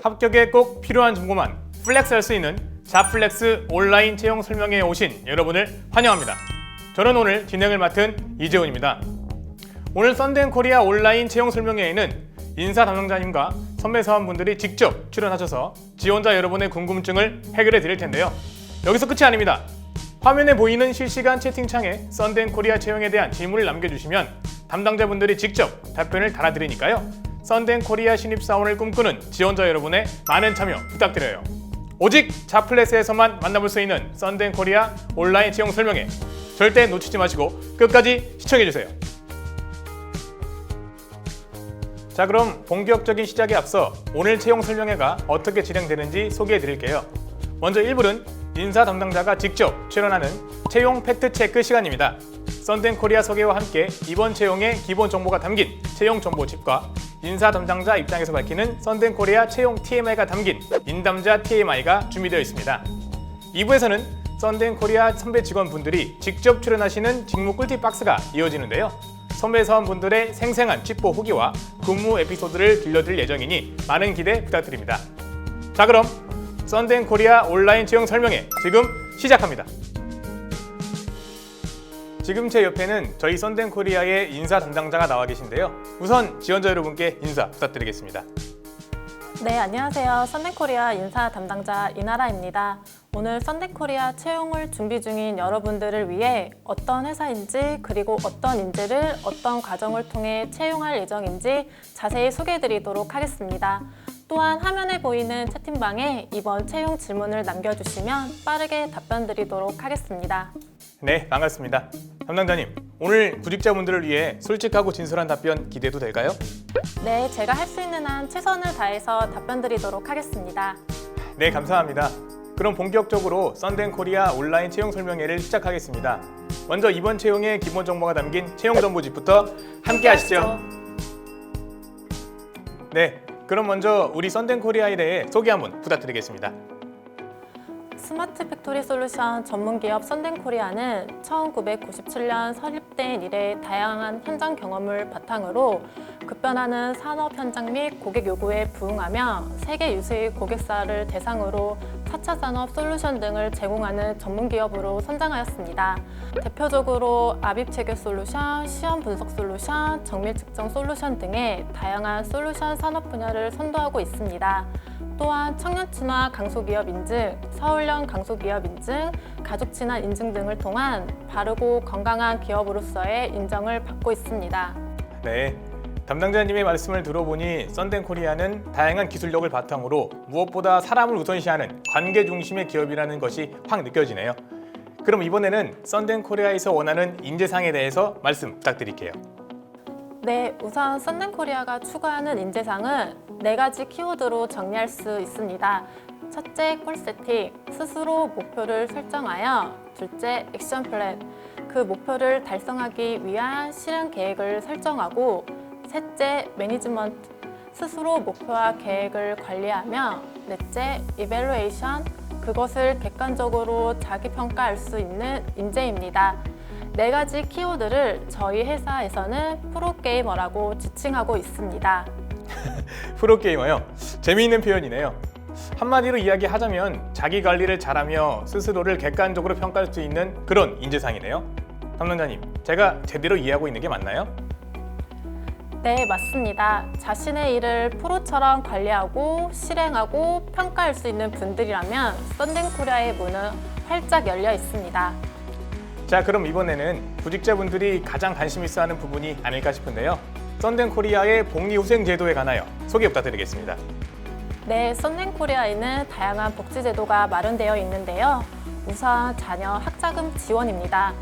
합격에 꼭 필요한 정보만 플렉스할 수 있는 자플렉스 온라인 채용 설명회에 오신 여러분을 환영합니다. 저는 오늘 진행을 맡은 이재훈입니다. 오늘 썬데앤코리아 온라인 채용 설명회에는 인사 담당자님과 선배 사원분들이 직접 출연하셔서 지원자 여러분의 궁금증을 해결해 드릴 텐데요. 여기서 끝이 아닙니다. 화면에 보이는 실시간 채팅창에 썬데앤코리아 채용에 대한 질문을 남겨주시면 담당자분들이 직접 답변을 달아드리니까요. 썬데앤코리아 신입사원을 꿈꾸는 지원자 여러분의 많은 참여 부탁드려요. 오직 자플랫에서만 만나볼 수 있는 썬데앤코리아 온라인 채용 설명회, 절대 놓치지 마시고 끝까지 시청해주세요. 자, 그럼 본격적인 시작에 앞서 오늘 채용 설명회가 어떻게 진행되는지 소개해 드릴게요. 먼저 1부는 인사 담당자가 직접 출연하는 채용 팩트체크 시간입니다. 썬데앤코리아 소개와 함께 이번 채용의 기본 정보가 담긴 채용 정보 칩과 인사 담당자 입장에서 밝히는 썬데앤코리아 채용 TMI가 담긴 인담자 TMI가 준비되어 있습니다. 2부에서는 썬데앤코리아 선배 직원분들이 직접 출연하시는 직무 꿀팁 박스가 이어지는데요. 선배 사원분들의 생생한 쥐뽀 후기와 근무 에피소드를 들려드릴 예정이니 많은 기대 부탁드립니다. 자, 그럼 썬데앤코리아 온라인 채용 설명회 지금 시작합니다. 지금 제 옆에는 저희 썬데앤코리아의 인사 담당자가 나와 계신데요. 우선 지원자 여러분께 인사 부탁드리겠습니다. 네, 안녕하세요. 썬데앤코리아 인사 담당자 이나라입니다. 오늘 썬데앤코리아 채용을 준비 중인 여러분들을 위해 어떤 회사인지 그리고 어떤 인재를 어떤 과정을 통해 채용할 예정인지 자세히 소개해드리도록 하겠습니다. 또한 화면에 보이는 채팅방에 이번 채용 질문을 남겨주시면 빠르게 답변드리도록 하겠습니다. 네, 반갑습니다. 담당자님, 오늘 구직자분들을 위해 솔직하고 진솔한 답변 기대도 될까요? 네, 제가 할 수 있는 한 최선을 다해서 답변드리도록 하겠습니다. 네, 감사합니다. 그럼 본격적으로 썬데앤코리아 온라인 채용 설명회를 시작하겠습니다. 먼저 이번 채용의 기본 정보가 담긴 채용 정보집부터 함께 하시죠. 네, 그럼 먼저 우리 썬데앤코리아에 대해 소개 한번 부탁드리겠습니다. 스마트 팩토리 솔루션 전문기업 썬데앤코리아는 1997년 설립된 이래 다양한 현장 경험을 바탕으로 급변하는 산업 현장 및 고객 요구에 부응하며 세계 유수의 고객사를 대상으로 4차 산업 솔루션 등을 제공하는 전문기업으로 선정하였습니다. 대표적으로 압입 체계 솔루션, 시험 분석 솔루션, 정밀 측정 솔루션 등의 다양한 솔루션 산업 분야를 선도하고 있습니다. 또한 청년 친화 강소기업 인증, 서울형 강소기업 인증, 가족 친화 인증 등을 통한 바르고 건강한 기업으로서의 인정을 받고 있습니다. 네, 담당자님의 말씀을 들어보니 썬데앤코리아는 다양한 기술력을 바탕으로 무엇보다 사람을 우선시하는 관계 중심의 기업이라는 것이 확 느껴지네요. 그럼 이번에는 썬데앤코리아에서 원하는 인재상에 대해서 말씀 부탁드릴게요. 네, 우선 썬데앤코리아가 추구하는 인재상은 4가지 키워드로 정리할 수 있습니다. 첫째, 골 세팅, 스스로 목표를 설정하여. 둘째, 액션 플랜, 그 목표를 달성하기 위한 실행 계획을 설정하고. 셋째, 매니지먼트, 스스로 목표와 계획을 관리하며. 넷째, 이밸루에이션, 그것을 객관적으로 자기평가할 수 있는 인재입니다. 4가지 키워드를 저희 회사에서는 프로게이머라고 지칭하고 있습니다. 프로게이머요? 재미있는 표현이네요. 한마디로 이야기하자면 자기 관리를 잘하며 스스로를 객관적으로 평가할 수 있는 그런 인재상이네요. 담당자님, 제가 제대로 이해하고 있는 게 맞나요? 네, 맞습니다. 자신의 일을 프로처럼 관리하고 실행하고 평가할 수 있는 분들이라면 썬데앤코리아의 문은 활짝 열려 있습니다. 자, 그럼 이번에는 구직자분들이 가장 관심 있어 하는 부분이 아닐까 싶은데요. 썬데앤코리아의 복리후생 제도에 관하여 소개 부탁드리겠습니다. 네, 썬데앤코리아에는 다양한 복지 제도가 마련되어 있는데요. 우선 자녀 학자금 지원입니다.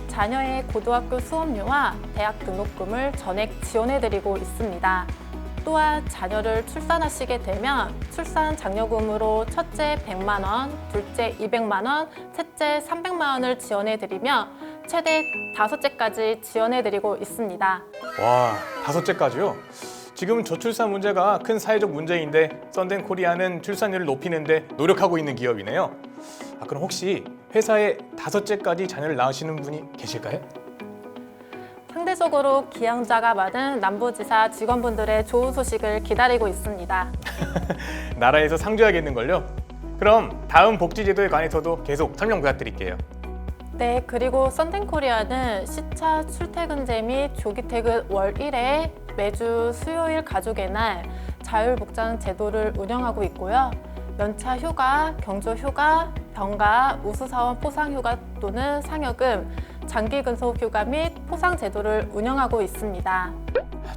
자녀의 고등학교 수업료와 대학 등록금을 전액 지원해드리고 있습니다. 또한 자녀를 출산하시게 되면 출산 장려금으로 첫째 100만 원, 둘째 200만 원, 셋째 300만 원을 지원해드리며 최대 5째까지 지원해드리고 있습니다. 와, 5째까지요? 지금 저출산 문제가 큰 사회적 문제인데 썬데앤코리아는 출산율을 높이는 데 노력하고 있는 기업이네요. 그럼 혹시 회사에 5째까지 자녀를 낳으시는 분이 계실까요? 상대적으로 기형자가 많은 남부지사 직원분들의 좋은 소식을 기다리고 있습니다. 나라에서 상주하겠는걸요? 그럼 다음 복지제도에 관해서도 계속 설명 부탁드릴게요. 네, 그리고 썬텐코리아는 시차 출퇴근제 및 조기퇴근 월 1회 매주 수요일 가족의 날 자율복장 제도를 운영하고 있고요. 연차 휴가, 경조 휴가, 병가, 우수사원 포상 휴가 또는 상여금, 장기 근속 휴가 및 포상 제도를 운영하고 있습니다.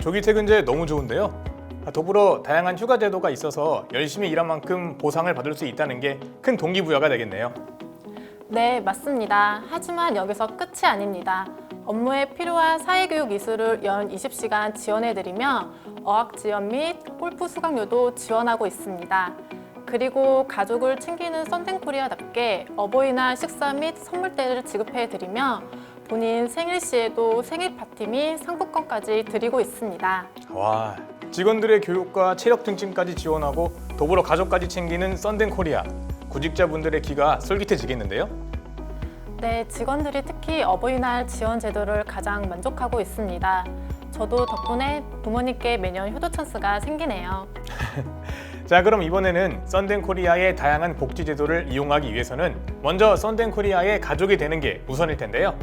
조기 퇴근제 너무 좋은데요. 더불어 다양한 휴가 제도가 있어서 열심히 일한 만큼 보상을 받을 수 있다는 게 큰 동기부여가 되겠네요. 네, 맞습니다. 하지만 여기서 끝이 아닙니다. 업무에 필요한 사회교육 이수를 연 20시간 지원해드리며 어학 지원 및 골프 수강료도 지원하고 있습니다. 그리고 가족을 챙기는 썬텐코리아답게 어버이날 식사 및 선물대를 지급해드리며 본인 생일 시에도 생일 파티 및 상품권까지 드리고 있습니다. 와, 직원들의 교육과 체력 증진까지 지원하고 더불어 가족까지 챙기는 썬텐코리아. 구직자분들의 귀가 솔깃해지겠는데요? 네, 직원들이 특히 어버이날 지원 제도를 가장 만족하고 있습니다. 저도 덕분에 부모님께 매년 효도 찬스가 생기네요. 자, 그럼 이번에는 썬텐코리아의 다양한 복지 제도를 이용하기 위해서는 먼저 썬텐코리아의 가족이 되는 게 우선일 텐데요.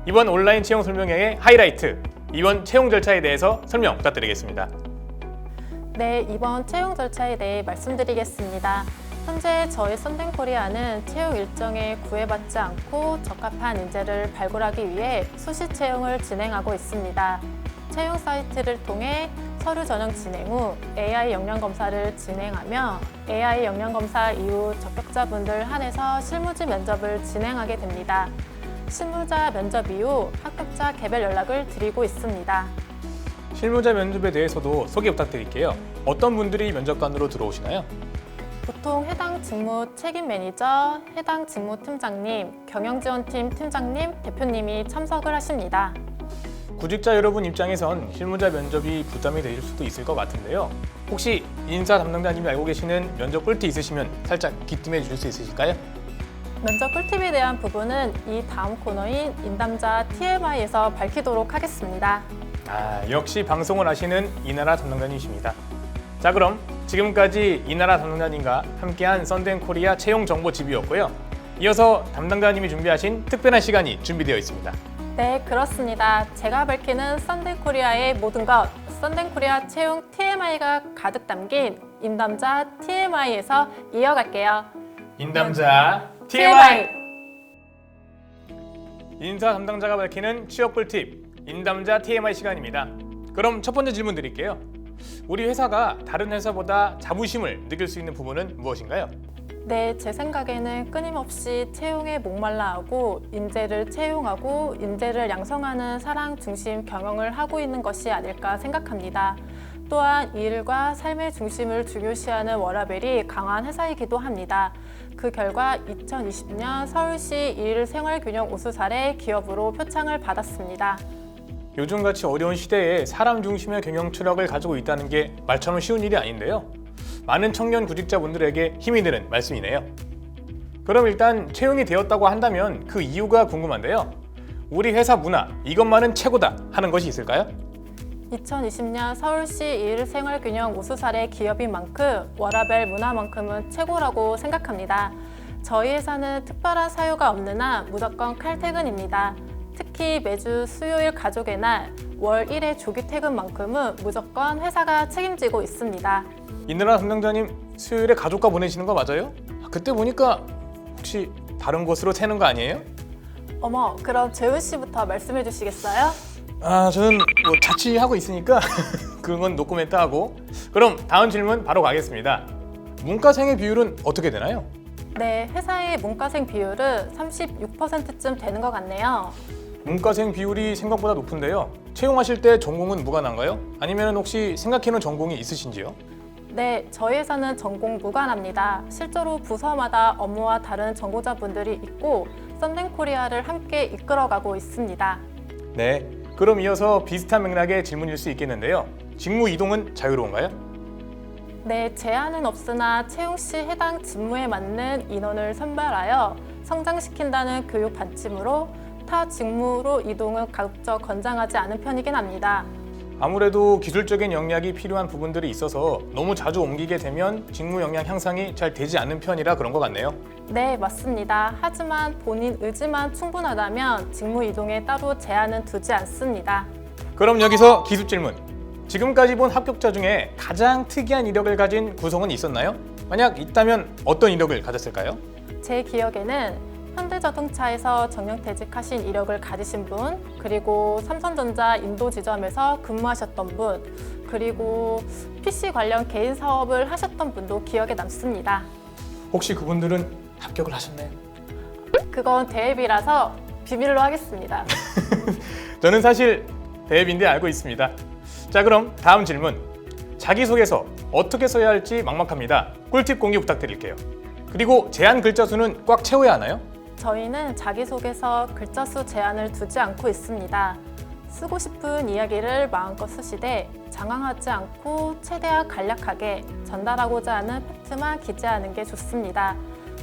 이번 온라인 채용 설명회의 하이라이트, 이번 채용 절차에 대해서 설명 부탁드리겠습니다. 네, 이번 채용 절차에 대해 말씀드리겠습니다. 현재 저희 썬텐코리아는 채용 일정에 구애받지 않고 적합한 인재를 발굴하기 위해 수시 채용을 진행하고 있습니다. 채용 사이트를 통해 서류 전형 진행 후 AI 역량 검사를 진행하며 AI 역량 검사 이후 적격자분들 한해서 실무지 면접을 진행하게 됩니다. 실무자 면접 이후 합격자 개별 연락을 드리고 있습니다. 실무자 면접에 대해서도 소개 부탁드릴게요. 어떤 분들이 면접관으로 들어오시나요? 보통 해당 직무 책임 매니저, 해당 직무 팀장님, 경영지원팀 팀장님, 대표님이 참석을 하십니다. 구직자 여러분 입장에선 실무자 면접이 부담이 될 수도 있을 것 같은데요. 혹시 인사 담당자님이 알고 계시는 면접 꿀팁 있으시면 살짝 귀띔해 주실 수 있으실까요? 면접 꿀팁에 대한 부분은 이 다음 코너인 인담자 TMI에서 밝히도록 하겠습니다. 역시 방송을 하시는 이나라 담당자님이십니다. 자, 그럼 지금까지 이나라 담당자님과 함께한 썬텐코리아 채용 정보 집이었고요. 이어서 담당자님이 준비하신 특별한 시간이 준비되어 있습니다. 네, 그렇습니다. 제가 밝히는 썬텐코리아의 모든 것, 썬텐코리아 채용 TMI가 가득 담긴 인담자 TMI에서 이어갈게요. 인담자 TMI! 인사 담당자가 밝히는 취업 꿀팁, 인담자 TMI 시간입니다. 그럼 첫 번째 질문 드릴게요. 우리 회사가 다른 회사보다 자부심을 느낄 수 있는 부분은 무엇인가요? 네, 제 생각에는 끊임없이 채용에 목말라하고 인재를 채용하고 인재를 양성하는 사람 중심 경영을 하고 있는 것이 아닐까 생각합니다. 또한 일과 삶의 중심을 중요시하는 워라밸이 강한 회사이기도 합니다. 그 결과 2020년 서울시 일생활균형 우수 사례 기업으로 표창을 받았습니다. 요즘같이 어려운 시대에 사람 중심의 경영 철학을 가지고 있다는 게 말처럼 쉬운 일이 아닌데요. 많은 청년 구직자분들에게 힘이 되는 말씀이네요. 그럼 일단 채용이 되었다고 한다면 그 이유가 궁금한데요. 우리 회사 문화, 이것만은 최고다 하는 것이 있을까요? 2020년 서울시 일생활균형 우수 사례 기업인 만큼 워라밸 문화만큼은 최고라고 생각합니다. 저희 회사는 특별한 사유가 없는 한 무조건 칼퇴근입니다. 특히 매주 수요일 가족의 날, 월 1회 조기 퇴근만큼은 무조건 회사가 책임지고 있습니다. 이나라 담당자님 수요일에 가족과 보내시는 거 맞아요? 그때 보니까 혹시 다른 곳으로 새는 거 아니에요? 어머, 그럼 재훈 씨부터 말씀해 주시겠어요? 저는 뭐 자취하고 있으니까 그런 건 노코멘트 하고. 그럼 다음 질문 바로 가겠습니다. 문과생의 비율은 어떻게 되나요? 네, 회사의 문과생 비율은 36%쯤 되는 것 같네요. 문과생 비율이 생각보다 높은데요. 채용하실 때 전공은 무관한가요? 아니면 혹시 생각해놓은 전공이 있으신지요? 네, 저희 회사는 전공 무관합니다. 실제로 부서마다 업무와 다른 전공자분들이 있고 썬텐코리아를 함께 이끌어가고 있습니다. 네, 그럼 이어서 비슷한 맥락의 질문일 수 있겠는데요. 직무 이동은 자유로운가요? 네, 제한은 없으나 채용 시 해당 직무에 맞는 인원을 선별하여 성장시킨다는 교육 방침으로 타 직무로 이동은 가급적 권장하지 않은 편이긴 합니다. 아무래도 기술적인 역량이 필요한 부분들이 있어서 너무 자주 옮기게 되면 직무 역량 향상이 잘 되지 않는 편이라 그런 것 같네요. 네, 맞습니다. 하지만 본인 의지만 충분하다면 직무 이동에 따로 제한은 두지 않습니다. 그럼 여기서 기술 질문. 지금까지 본 합격자 중에 가장 특이한 이력을 가진 구성원이 있었나요? 만약 있다면 어떤 이력을 가졌을까요? 제 기억에는 현대자동차에서 정년퇴직하신 이력을 가지신 분, 그리고 삼성전자 인도 지점에서 근무하셨던 분, 그리고 PC 관련 개인 사업을 하셨던 분도 기억에 남습니다. 혹시 그분들은 합격을 하셨나요? 그건 대회비라서 비밀로 하겠습니다. 저는 사실 대입인데 알고 있습니다. 자, 그럼 다음 질문. 자기소개서 어떻게 써야 할지 막막합니다. 꿀팁 공유 부탁드릴게요. 그리고 제한 글자 수는 꽉 채워야 하나요? 저희는 자기소개서 글자 수 제한을 두지 않고 있습니다. 쓰고 싶은 이야기를 마음껏 쓰시되 장황하지 않고 최대한 간략하게 전달하고자 하는 팩트만 기재하는 게 좋습니다.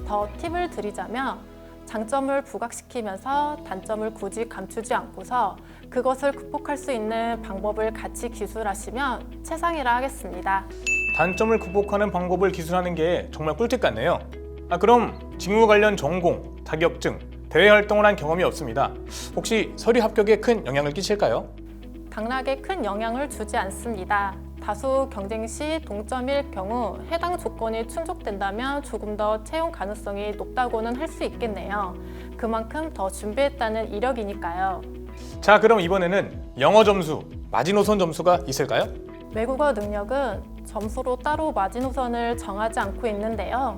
더 팁을 드리자면 장점을 부각시키면서 단점을 굳이 감추지 않고서 그것을 극복할 수 있는 방법을 같이 기술하시면 최상이라 하겠습니다. 단점을 극복하는 방법을 기술하는 게 정말 꿀팁 같네요. 그럼 직무 관련 전공, 자격증, 대외 활동을 한 경험이 없습니다. 혹시 서류 합격에 큰 영향을 끼칠까요? 당락에 큰 영향을 주지 않습니다. 다수 경쟁 시 동점일 경우 해당 조건이 충족된다면 조금 더 채용 가능성이 높다고는 할 수 있겠네요. 그만큼 더 준비했다는 이력이니까요. 자, 그럼 이번에는 영어 점수, 마지노선 점수가 있을까요? 외국어 능력은 점수로 따로 마지노선을 정하지 않고 있는데요.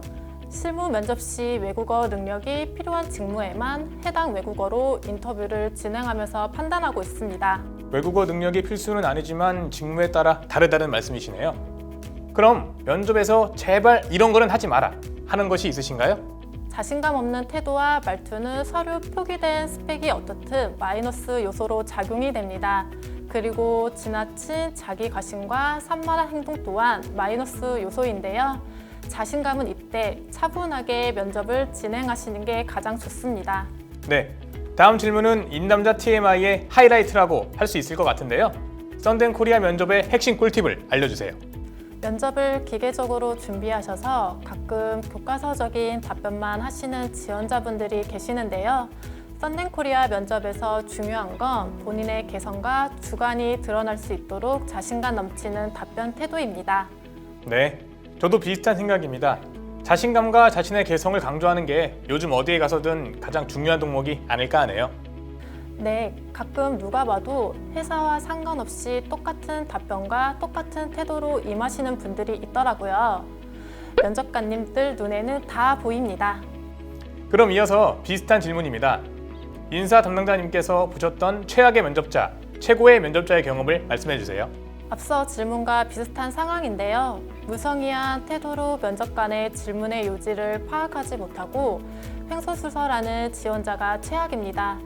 실무 면접 시 외국어 능력이 필요한 직무에만 해당 외국어로 인터뷰를 진행하면서 판단하고 있습니다. 외국어 능력이 필수는 아니지만 직무에 따라 다르다는 말씀이시네요. 그럼 면접에서 제발 이런 거는 하지 마라 하는 것이 있으신가요? 자신감 없는 태도와 말투는 서류 표기된 스펙이 어떻든 마이너스 요소로 작용이 됩니다. 그리고 지나친 자기 과신과 산만한 행동 또한 마이너스 요소인데요. 자신감은 이때 차분하게 면접을 진행하시는 게 가장 좋습니다. 네, 다음 질문은 인남자 TMI의 하이라이트라고 할 수 있을 것 같은데요. 썬덴코리아 면접의 핵심 꿀팁을 알려주세요. 면접을 기계적으로 준비하셔서 가끔 교과서적인 답변만 하시는 지원자분들이 계시는데요. 썬덴코리아 면접에서 중요한 건 본인의 개성과 주관이 드러날 수 있도록 자신감 넘치는 답변 태도입니다. 네, 저도 비슷한 생각입니다. 자신감과 자신의 개성을 강조하는 게 요즘 어디에 가서든 가장 중요한 덕목이 아닐까 하네요. 네, 가끔 누가 봐도 회사와 상관없이 똑같은 답변과 똑같은 태도로 임하시는 분들이 있더라고요. 면접관님들 눈에는 다 보입니다. 그럼 이어서 비슷한 질문입니다. 인사 담당자님께서 보셨던 최악의 면접자, 최고의 면접자의 경험을 말씀해 주세요. 앞서 질문과 비슷한 상황인데요. 무성의한 태도로 면접관의 질문의 요지를 파악하지 못하고 횡설수설하는 지원자가 최악입니다.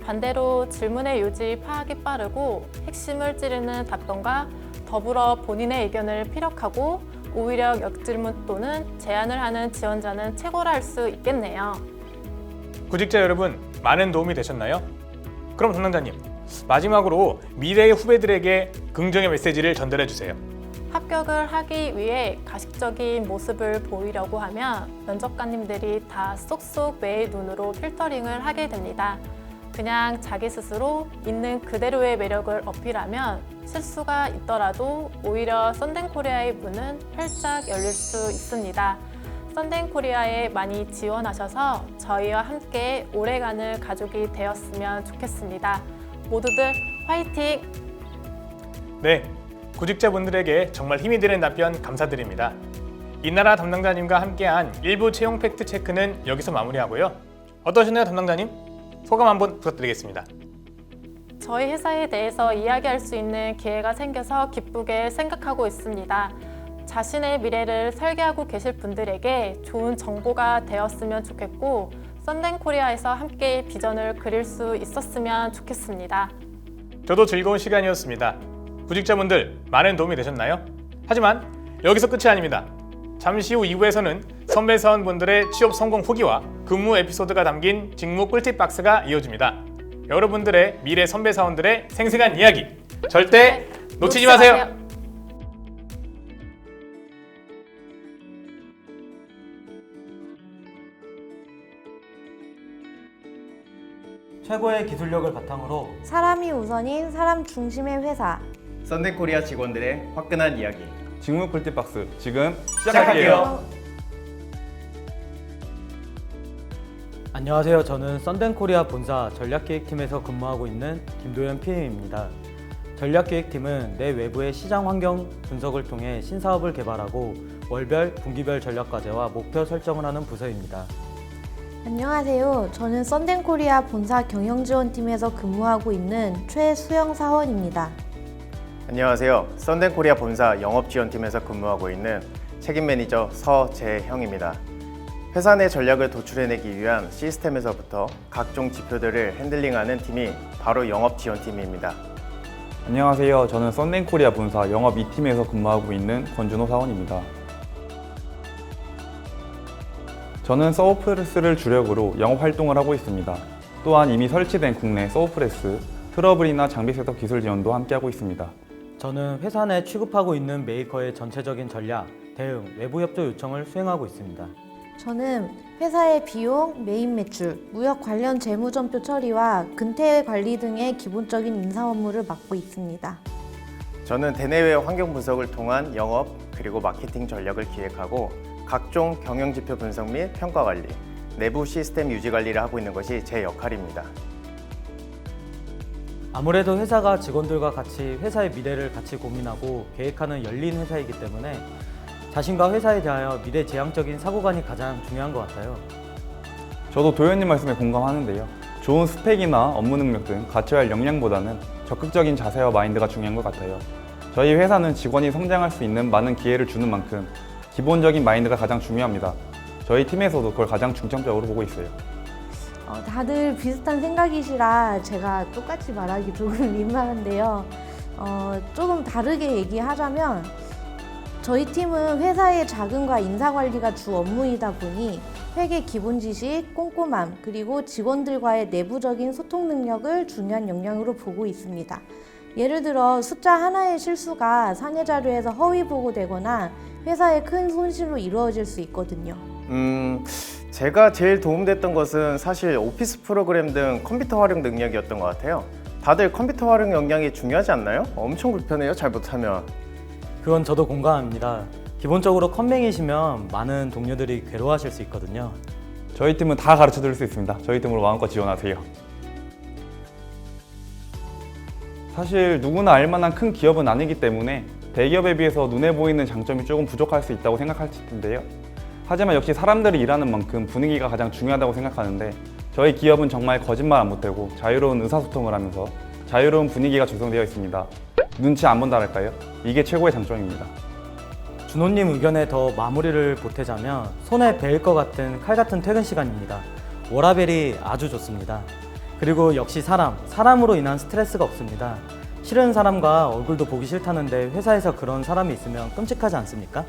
반대로 질문의 요지 파악이 빠르고 핵심을 찌르는 답변과 더불어 본인의 의견을 피력하고 오히려 역질문 또는 제안을 하는 지원자는 최고라 할 수 있겠네요. 구직자 여러분, 많은 도움이 되셨나요? 그럼 담당자님, 마지막으로 미래의 후배들에게 긍정의 메시지를 전달해 주세요. 합격을 하기 위해 가식적인 모습을 보이려고 하면 면접관님들이 다 쏙쏙 매의 눈으로 필터링을 하게 됩니다. 그냥 자기 스스로 있는 그대로의 매력을 어필하면 실수가 있더라도 오히려 썬덴코리아의 문은 활짝 열릴 수 있습니다. 썬덴코리아에 많이 지원하셔서 저희와 함께 오래가는 가족이 되었으면 좋겠습니다. 모두들 화이팅! 네, 구직자분들에게 정말 힘이 되는 답변 감사드립니다. 이나라 담당자님과 함께한 일부 채용 팩트 체크는 여기서 마무리하고요. 어떠셨나요, 담당자님? 소감 한번 부탁드리겠습니다. 저희 회사에 대해서 이야기할 수 있는 기회가 생겨서 기쁘게 생각하고 있습니다. 자신의 미래를 설계하고 계실 분들에게 좋은 정보가 되었으면 좋겠고 썬덴코리아에서 함께 비전을 그릴 수 있었으면 좋겠습니다. 저도 즐거운 시간이었습니다. 구직자분들 많은 도움이 되셨나요? 하지만 여기서 끝이 아닙니다. 잠시 후 2부에서는 선배 사원분들의 취업 성공 후기와 근무 에피소드가 담긴 직무 꿀팁 박스가 이어집니다. 여러분들의 미래 선배 사원들의 생생한 이야기 절대 놓치지 마세요. 최고의 기술력을 바탕으로 사람이 우선인 사람 중심의 회사. 썬덴코리아 직원들의 화끈한 이야기 직무 꿀팁박스 지금 시작할게요. 안녕하세요. 저는 썬덴코리아 본사 전략기획팀에서 근무하고 있는 김도현 PM입니다. 전략기획팀은 내 외부의 시장 환경 분석을 통해 신사업을 개발하고 월별, 분기별 전략과제와 목표 설정을 하는 부서입니다. 안녕하세요. 저는 썬덴코리아 본사 경영지원팀에서 근무하고 있는 최수영 사원입니다. 안녕하세요. 썬덴코리아 본사 영업지원팀에서 근무하고 있는 책임 매니저 서재형입니다. 회사 내 전략을 도출해내기 위한 시스템에서부터 각종 지표들을 핸들링하는 팀이 바로 영업지원팀입니다. 안녕하세요. 저는 썬덴코리아 본사 영업 2팀에서 근무하고 있는 권준호 사원입니다. 저는 서브프레스를 주력으로 영업 활동을 하고 있습니다. 또한 이미 설치된 국내 서브프레스, 트러블이나 장비 셋업 기술 지원도 함께하고 있습니다. 저는 회사 내 취급하고 있는 메이커의 전체적인 전략, 대응, 외부 협조 요청을 수행하고 있습니다. 저는 회사의 비용, 메인 매출, 무역 관련 재무전표 처리와 근태 관리 등의 기본적인 인사 업무를 맡고 있습니다. 저는 대내외 환경 분석을 통한 영업 그리고 마케팅 전략을 기획하고 각종 경영지표 분석 및 평가 관리, 내부 시스템 유지 관리를 하고 있는 것이 제 역할입니다. 아무래도 회사가 직원들과 같이 회사의 미래를 같이 고민하고 계획하는 열린 회사이기 때문에 자신과 회사에 대하여 미래지향적인 사고관이 가장 중요한 것 같아요. 저도 도현님 말씀에 공감하는데요. 좋은 스펙이나 업무 능력 등 갖춰야 할 역량보다는 적극적인 자세와 마인드가 중요한 것 같아요. 저희 회사는 직원이 성장할 수 있는 많은 기회를 주는 만큼 기본적인 마인드가 가장 중요합니다. 저희 팀에서도 그걸 가장 중점적으로 보고 있어요. 다들 비슷한 생각이시라 제가 똑같이 말하기 조금 민망한데요. 조금 다르게 얘기하자면 저희 팀은 회사의 자금과 인사관리가 주 업무이다 보니 회계 기본 지식, 꼼꼼함, 그리고 직원들과의 내부적인 소통 능력을 중요한 역량으로 보고 있습니다. 예를 들어 숫자 하나의 실수가 상해 자료에서 허위 보고되거나 회사에 큰 손실로 이루어질 수 있거든요. 제가 제일 도움됐던 것은 사실 오피스 프로그램 등 컴퓨터 활용 능력이었던 것 같아요. 다들 컴퓨터 활용 역량이 중요하지 않나요? 엄청 불편해요, 잘 못하면. 그건 저도 공감합니다. 기본적으로 컴맹이시면 많은 동료들이 괴로워하실 수 있거든요. 저희 팀은 다 가르쳐 드릴 수 있습니다. 저희 팀으로 마음껏 지원하세요. 사실 누구나 알만한 큰 기업은 아니기 때문에 대기업에 비해서 눈에 보이는 장점이 조금 부족할 수 있다고 생각할 텐데요. 하지만 역시 사람들이 일하는 만큼 분위기가 가장 중요하다고 생각하는데 저희 기업은 정말 거짓말 안 보태고 자유로운 의사소통을 하면서 자유로운 분위기가 조성되어 있습니다. 눈치 안 본다랄까요? 이게 최고의 장점입니다. 준호님 의견에 더 마무리를 보태자면 손에 베일 것 같은 칼 같은 퇴근 시간입니다. 워라벨이 아주 좋습니다. 그리고 역시 사람으로 인한 스트레스가 없습니다. 싫은 사람과 얼굴도 보기 싫다는데 회사에서 그런 사람이 있으면 끔찍하지 않습니까?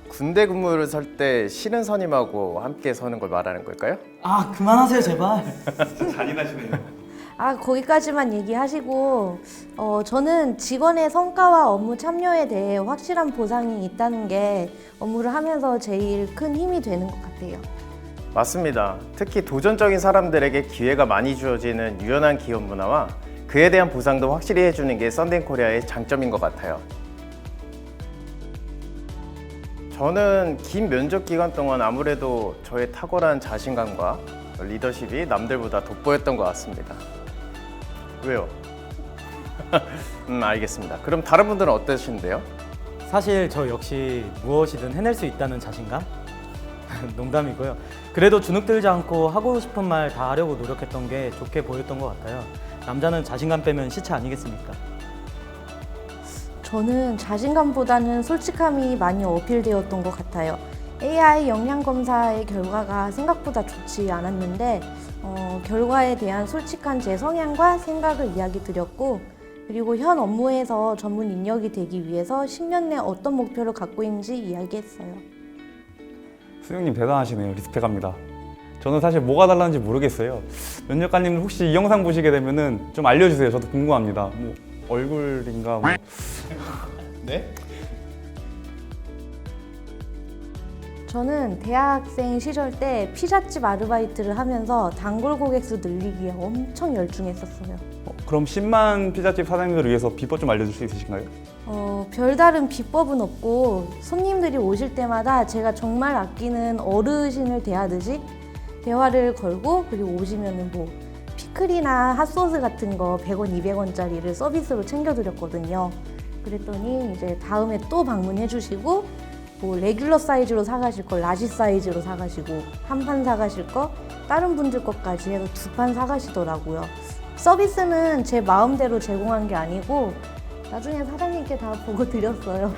군대 근무를 설 때 싫은 선임하고 함께 서는 걸 말하는 걸까요? 아, 그만하세요 제발. 잔인하시네요. 거기까지만 얘기하시고 저는 직원의 성과와 업무 참여에 대해 확실한 보상이 있다는 게 업무를 하면서 제일 큰 힘이 되는 것 같아요. 맞습니다. 특히 도전적인 사람들에게 기회가 많이 주어지는 유연한 기업 문화와 그에 대한 보상도 확실히 해주는 게 썬덴코리아의 장점인 것 같아요. 저는 긴 면접 기간 동안 아무래도 저의 탁월한 자신감과 리더십이 남들보다 돋보였던 것 같습니다. 왜요? 알겠습니다. 그럼 다른 분들은 어떠신데요? 사실 저 역시 무엇이든 해낼 수 있다는 자신감? 농담이고요. 그래도 주눅 들지 않고 하고 싶은 말 다 하려고 노력했던 게 좋게 보였던 것 같아요. 남자는 자신감 빼면 시체 아니겠습니까? 저는 자신감보다는 솔직함이 많이 어필되었던 것 같아요. AI 역량 검사의 결과가 생각보다 좋지 않았는데 결과에 대한 솔직한 제 성향과 생각을 이야기 드렸고 그리고 현 업무에서 전문 인력이 되기 위해서 10년 내 어떤 목표를 갖고 있는지 이야기했어요. 수영님 대단하시네요. 리스펙합니다. 저는 사실 뭐가 달랐는지 모르겠어요. 면접관님 혹시 이 영상 보시게 되면은 좀 알려주세요. 저도 궁금합니다. 뭐 얼굴인가 뭐. 네? 저는 대학생 시절 때 피자집 아르바이트를 하면서 단골 고객 수 늘리기에 엄청 열중했었어요. 그럼 10만 피자집 사장님들을 위해서 비법 좀 알려줄 수 있으신가요? 별다른 비법은 없고 손님들이 오실 때마다 제가 정말 아끼는 어르신을 대하듯이 대화를 걸고, 그리고 오시면은 뭐 피클이나 핫소스 같은 거 100원, 200원짜리를 서비스로 챙겨드렸거든요. 그랬더니 이제 다음에 또 방문해 주시고, 뭐 레귤러 사이즈로 사가실 거 라지 사이즈로 사가시고, 한 판 사가실 거 다른 분들 것까지 해서 2판 사가시더라고요. 서비스는 제 마음대로 제공한 게 아니고 나중에 사장님께 다 보고 드렸어요.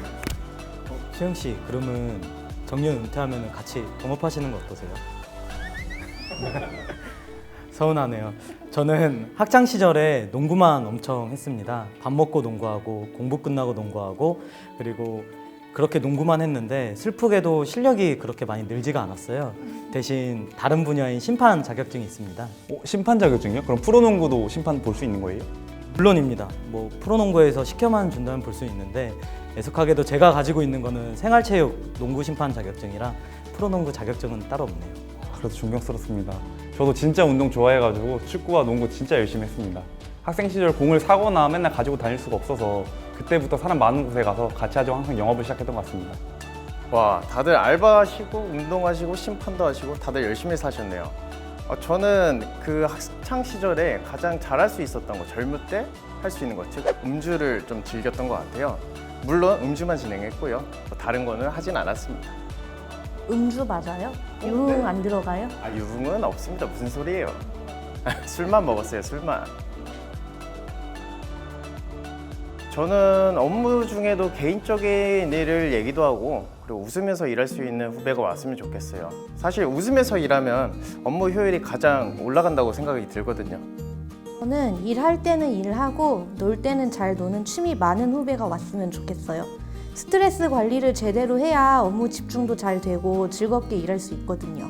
수영 씨, 그러면 정년 은퇴하면 같이 동업하시는 거 어떠세요? 서운하네요. 저는 학창 시절에 농구만 엄청 했습니다. 밥 먹고 농구하고 공부 끝나고 농구하고, 그리고 그렇게 농구만 했는데 슬프게도 실력이 그렇게 많이 늘지가 않았어요. 대신 다른 분야인 심판 자격증이 있습니다. 심판 자격증이요? 그럼 프로농구도 심판 볼 수 있는 거예요? 물론입니다. 뭐 프로농구에서 시켜만 준다면 볼 수 있는데, 애석하게도 제가 가지고 있는 거는 생활체육 농구 심판 자격증이라 프로농구 자격증은 따로 없네요. 그래도 존경스럽습니다. 저도 진짜 운동 좋아해가지고 축구와 농구 진짜 열심히 했습니다. 학생 시절 공을 사거나 맨날 가지고 다닐 수가 없어서 그때부터 사람 많은 곳에 가서 같이 하자고 항상 영업을 시작했던 것 같습니다. 와, 다들 알바하시고 운동하시고 심판도 하시고 다들 열심히 사셨네요. 저는 그 학창 시절에 가장 잘할 수 있었던 거, 젊을 때 할 수 있는 것, 즉 음주를 좀 즐겼던 것 같아요. 물론 음주만 진행했고요. 다른 거는 하진 않았습니다. 음주 맞아요? 유흥 안 들어가요? 유흥은 없습니다. 무슨 소리예요? 술만 먹었어요, 술만. 저는 업무 중에도 개인적인 일을 얘기도 하고, 그리고 웃으면서 일할 수 있는 후배가 왔으면 좋겠어요. 사실 웃으면서 일하면 업무 효율이 가장 올라간다고 생각이 들거든요. 저는 일할 때는 일하고 놀 때는 잘 노는 취미 많은 후배가 왔으면 좋겠어요. 스트레스 관리를 제대로 해야 업무 집중도 잘 되고 즐겁게 일할 수 있거든요.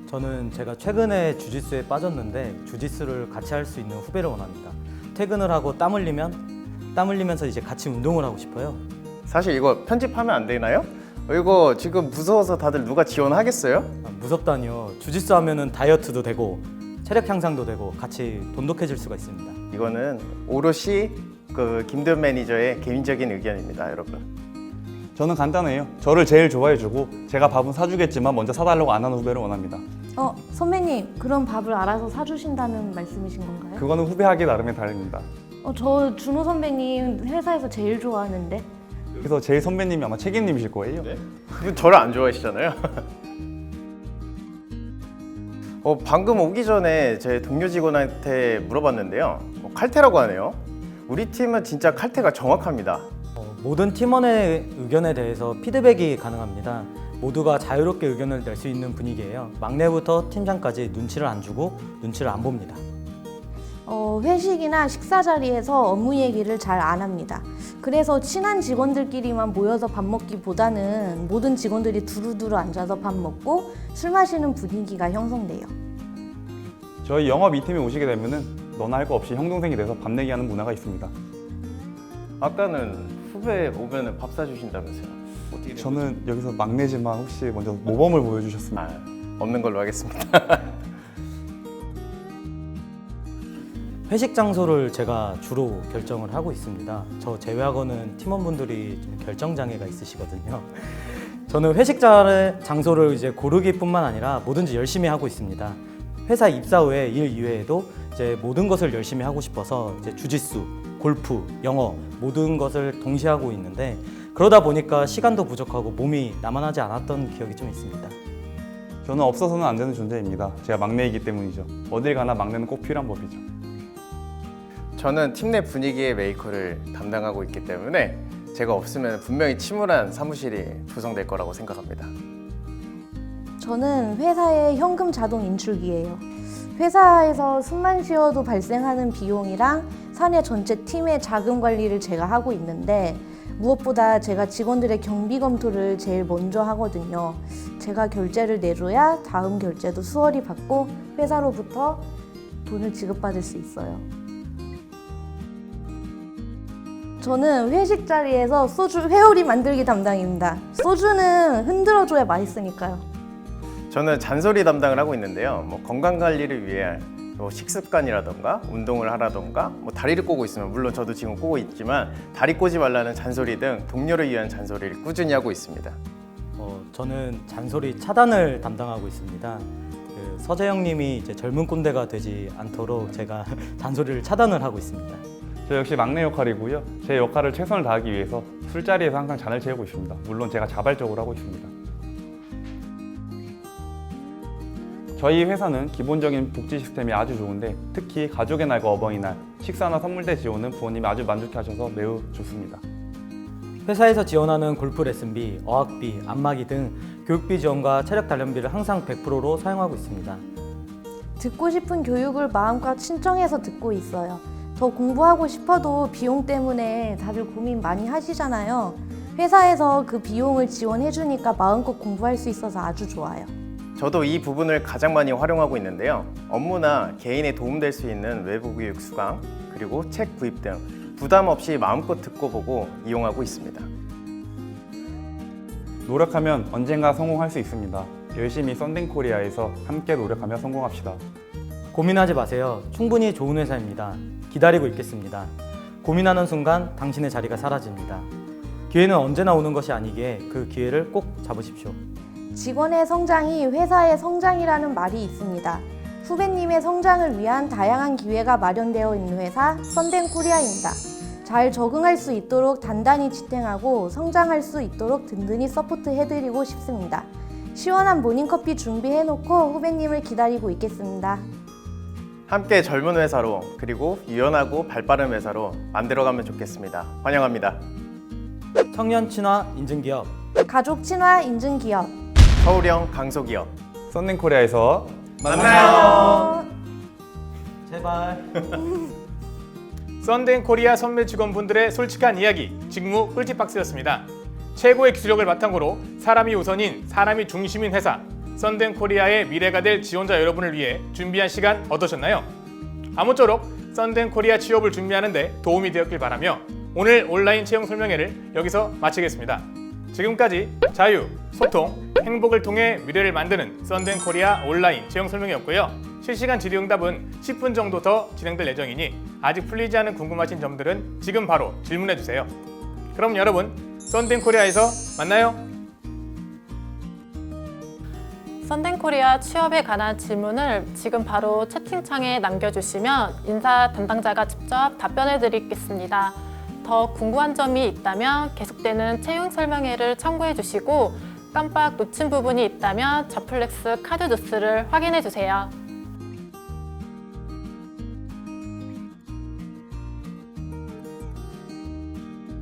저는 제가 최근에 주짓수에 빠졌는데 주짓수를 같이 할 수 있는 후배를 원합니다. 퇴근을 하고 땀 흘리면서 이제 같이 운동을 하고 싶어요. 사실 이거 편집하면 안 되나요? 이거 지금 무서워서 다들 누가 지원하겠어요? 무섭다니요. 주짓수 하면은 다이어트도 되고 체력 향상도 되고 같이 돈독해질 수가 있습니다. 이거는 오롯이 그 김도현 매니저의 개인적인 의견입니다, 여러분. 저는 간단해요. 저를 제일 좋아해주고 제가 밥은 사주겠지만 먼저 사달라고 안 하는 후배를 원합니다. 선배님, 그럼 밥을 알아서 사주신다는 말씀이신 건가요? 그거는 후배하기 나름의 다릅니다. 저 준호 선배님 회사에서 제일 좋아하는데. 그래서 제일 선배님이 아마 책임님이실 거예요. 그분 저를 안 좋아하시잖아요. 방금 오기 전에 제 동료 직원한테 물어봤는데요. 칼퇴라고 하네요. 우리 팀은 진짜 칼퇴가 정확합니다. 모든 팀원의 의견에 대해서 피드백이 가능합니다. 모두가 자유롭게 의견을 낼 수 있는 분위기예요. 막내부터 팀장까지 눈치를 안 주고 눈치를 안 봅니다. 회식이나 식사 자리에서 업무 얘기를 잘 안 합니다. 그래서 친한 직원들끼리만 모여서 밥 먹기보다는 모든 직원들이 두루두루 앉아서 밥 먹고 술 마시는 분위기가 형성돼요. 저희 영업 2팀에 오시게 되면은 너나 할 거 없이 형 동생이 돼서 밥 내기하는 문화가 있습니다. 아까는 후배 오면은 밥 사주신다면서요. 어떻게 저는 여기서 막내지만 혹시 먼저 모범을 보여주셨으면. 없는 걸로 하겠습니다. 회식 장소를 제가 주로 결정을 하고 있습니다. 저 제외하고는 팀원분들이 좀 결정 장애가 있으시거든요. 저는 회식 장소를 이제 고르기뿐만 아니라 뭐든지 열심히 하고 있습니다. 회사 입사 후에 일 이외에도 이제 모든 것을 열심히 하고 싶어서 이제 주짓수, 골프, 영어 모든 것을 동시에 하고 있는데, 그러다 보니까 시간도 부족하고 몸이 나만하지 않았던 기억이 좀 있습니다. 저는 없어서는 안 되는 존재입니다. 제가 막내이기 때문이죠. 어딜 가나 막내는 꼭 필요한 법이죠. 저는 팀 내 분위기의 메이커를 담당하고 있기 때문에 제가 없으면 분명히 침울한 사무실이 조성될 거라고 생각합니다. 저는 회사의 현금 자동 인출기예요. 회사에서 숨만 쉬어도 발생하는 비용이랑 사내 전체 팀의 자금 관리를 제가 하고 있는데 무엇보다 제가 직원들의 경비 검토를 제일 먼저 하거든요. 제가 결제를 내줘야 다음 결제도 수월히 받고 회사로부터 돈을 지급받을 수 있어요. 저는 회식 자리에서 소주 회오리 만들기 담당입니다. 소주는 흔들어줘야 맛있으니까요. 저는 잔소리 담당을 하고 있는데요. 건강 관리를 위해 식습관이라던가 운동을 하라던가 다리를 꼬고 있으면, 물론 저도 지금 꼬고 있지만 다리 꼬지 말라는 잔소리 등 동료를 위한 잔소리를 꾸준히 하고 있습니다. 저는 잔소리 차단을 담당하고 있습니다. 서재영님이 이제 젊은 꼰대가 되지 않도록 제가 잔소리를 차단을 하고 있습니다. 저 역시 막내 역할이고요. 제 역할을 최선을 다하기 위해서 술자리에서 항상 잔을 채우고 있습니다. 물론 제가 자발적으로 하고 있습니다. 저희 회사는 기본적인 복지 시스템이 아주 좋은데 특히 가족의 날과 어버이날, 식사나 선물대 지원은 부모님이 아주 만족해하셔서 매우 좋습니다. 회사에서 지원하는 골프 레슨비, 어학비, 안마기 등 교육비 지원과 체력 단련비를 항상 100%로 사용하고 있습니다. 듣고 싶은 교육을 마음껏 신청해서 듣고 있어요. 더 공부하고 싶어도 비용 때문에 다들 고민 많이 하시잖아요. 회사에서 그 비용을 지원해주니까 마음껏 공부할 수 있어서 아주 좋아요. 저도 이 부분을 가장 많이 활용하고 있는데요. 업무나 개인에 도움될 수 있는 외부 교육 수강, 그리고 책 구입 등 부담 없이 마음껏 듣고 보고 이용하고 있습니다. 노력하면 언젠가 성공할 수 있습니다. 열심히 썬댕코리아에서 함께 노력하며 성공합시다. 고민하지 마세요. 충분히 좋은 회사입니다. 기다리고 있겠습니다. 고민하는 순간 당신의 자리가 사라집니다. 기회는 언제나 오는 것이 아니기에 그 기회를 꼭 잡으십시오. 직원의 성장이 회사의 성장이라는 말이 있습니다. 후배님의 성장을 위한 다양한 기회가 마련되어 있는 회사 썬댕코리아입니다. 잘 적응할 수 있도록 단단히 지탱하고 성장할 수 있도록 든든히 서포트해드리고 싶습니다. 시원한 모닝커피 준비해놓고 후배님을 기다리고 있겠습니다. 함께 젊은 회사로, 그리고 유연하고 발빠른 회사로 만들어가면 좋겠습니다. 환영합니다. 청년 친화 인증기업 가족 친화 인증기업 서울형 강소기업 썬댕코리아에서 만나요. 제발. 썬댕코리아 선배 직원분들의 솔직한 이야기, 직무 꿀팁박스였습니다. 최고의 기술력을 바탕으로 사람이 우선인, 사람이 중심인 회사 썬댕코리아의 미래가 될 지원자 여러분을 위해 준비한 시간 어떠셨나요? 아무쪼록 썬댕코리아 취업을 준비하는데 도움이 되었길 바라며 오늘 온라인 채용 설명회를 여기서 마치겠습니다. 지금까지 자유, 소통, 행복을 통해 미래를 만드는 썬댕코리아 온라인 채용 설명회였고요. 실시간 질의응답은 10분 정도 더 진행될 예정이니 아직 풀리지 않은 궁금하신 점들은 지금 바로 질문해주세요. 그럼 여러분, 썬댕코리아에서 만나요. 썬댕코리아 취업에 관한 질문을 지금 바로 채팅창에 남겨주시면 인사 담당자가 직접 답변해 드리겠습니다. 더 궁금한 점이 있다면 계속되는 채용 설명회를 참고해 주시고 깜빡 놓친 부분이 있다면 자플렉스 카드 뉴스를 확인해 주세요.